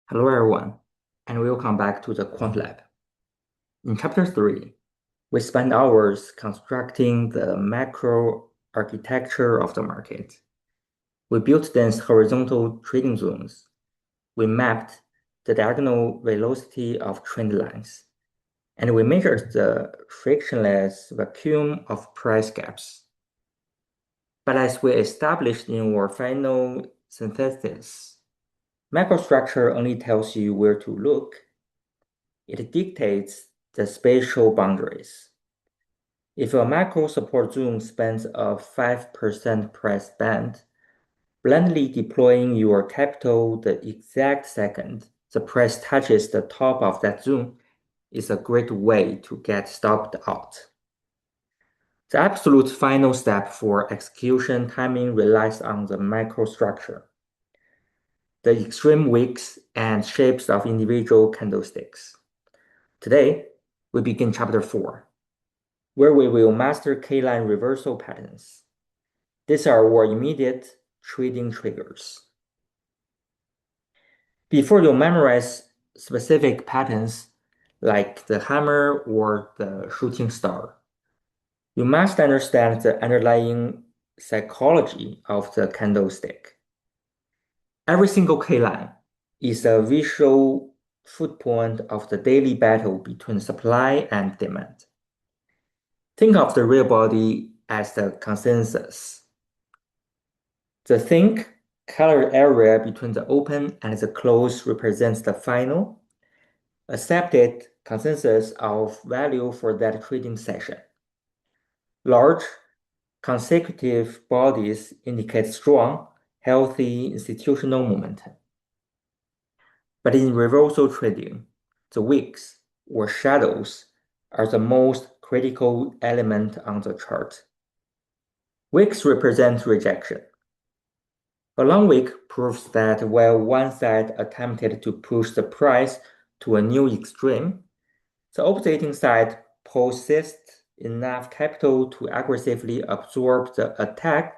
Hello everyone, and welcome back to the Quant Lab. In Chapter 3, we spent hours constructing the macro architecture of the market. We built dense horizontal trading zones. We mapped the diagonal velocity of trend lines, and we measured the frictionless vacuum of price gaps. But as we established in our final synthesis, macrostructure only tells you where to look. It dictates the spatial boundaries. If a macro support zone spans a 5% price band, blindly deploying your capital the exact second the price touches the top of that zone is a great way to get stopped out. The absolute final step for execution timing relies on the microstructure, the extreme wicks and shapes of individual candlesticks. Today, we begin Chapter 4, where we will master K-line reversal patterns. These are our immediate trading triggers. Before you memorize specific patterns like the hammer or the shooting star, you must understand the underlying psychology of the candlestick. Every single K-line is a visual footprint of the daily battle between supply and demand. Think of the real body as the consensus. The thin colored area between the open and the close represents the final, accepted consensus of value for that trading session. Large, consecutive bodies indicate strong, healthy institutional momentum. But in reversal trading, the wicks or shadows are the most critical element on the chart. Wicks represent rejection. A long wick proves that while one side attempted to push the price to a new extreme, the opposing side possessed enough capital to aggressively absorb the attack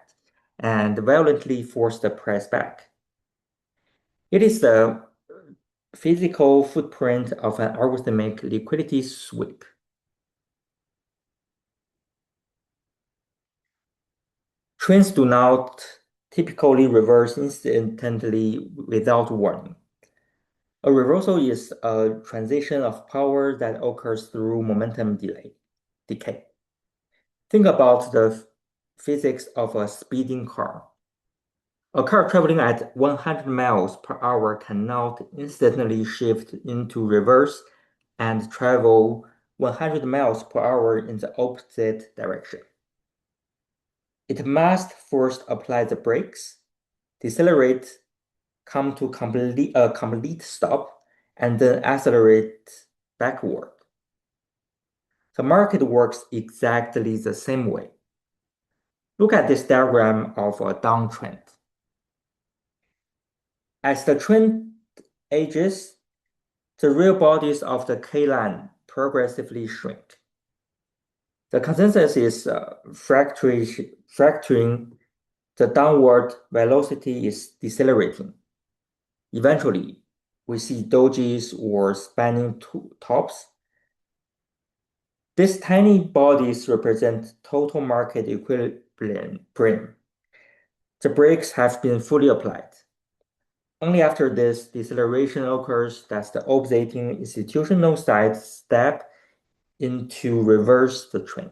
and violently force the price back. It is the physical footprint of an algorithmic liquidity sweep. Trends do not typically reverse instantly without warning. A reversal is a transition of power that occurs through momentum decay. Think about the physics of a speeding car. A car traveling at 100 miles per hour cannot instantly shift into reverse and travel 100 miles per hour in the opposite direction. It must first apply the brakes, decelerate, come to a complete stop, and then accelerate backward. The market works exactly the same way. Look at this diagram of a downtrend. As the trend ages, the real bodies of the K-line progressively shrink. The consensus is fracturing, the downward velocity is decelerating. Eventually, we see dojis or spanning tops. These tiny bodies represent total market equilibrium. The brakes have been fully applied. Only after this deceleration occurs does the opposing institutional side step in to reverse the trend.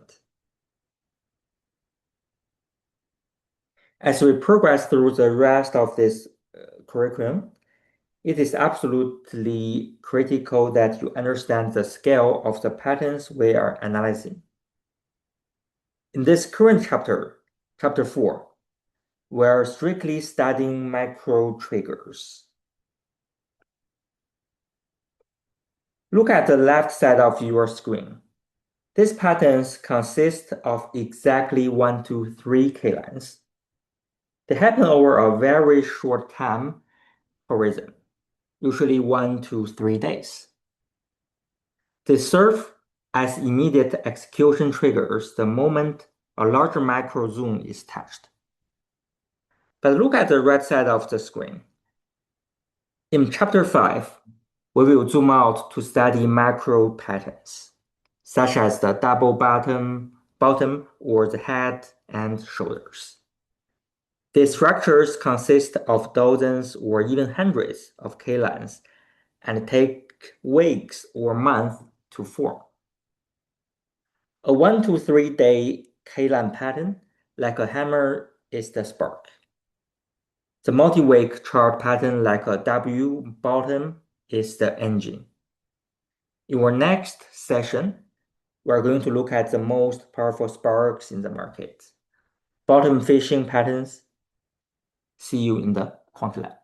As we progress through the rest of this curriculum, it is absolutely critical that you understand the scale of the patterns we are analyzing. In this current chapter, Chapter 4, we are strictly studying macro triggers. Look at the left side of your screen. These patterns consist of exactly 1 to 3 K-lines. They happen over a very short time horizon, usually 1 to 3 days. They serve as immediate execution triggers the moment a larger macro zone is touched. But look at the right side of the screen. In Chapter 5, we will zoom out to study macro patterns, such as the double bottom or the head and shoulders. These structures consist of dozens or even hundreds of K-lines and take weeks or months to form. A 1 to 3 day K-line pattern, like a hammer, is the spark. The multi-week chart pattern, like a W bottom, is the engine. In our next session, we're going to look at the most powerful sparks in the market, bottom fishing patterns. See you in the quant lab.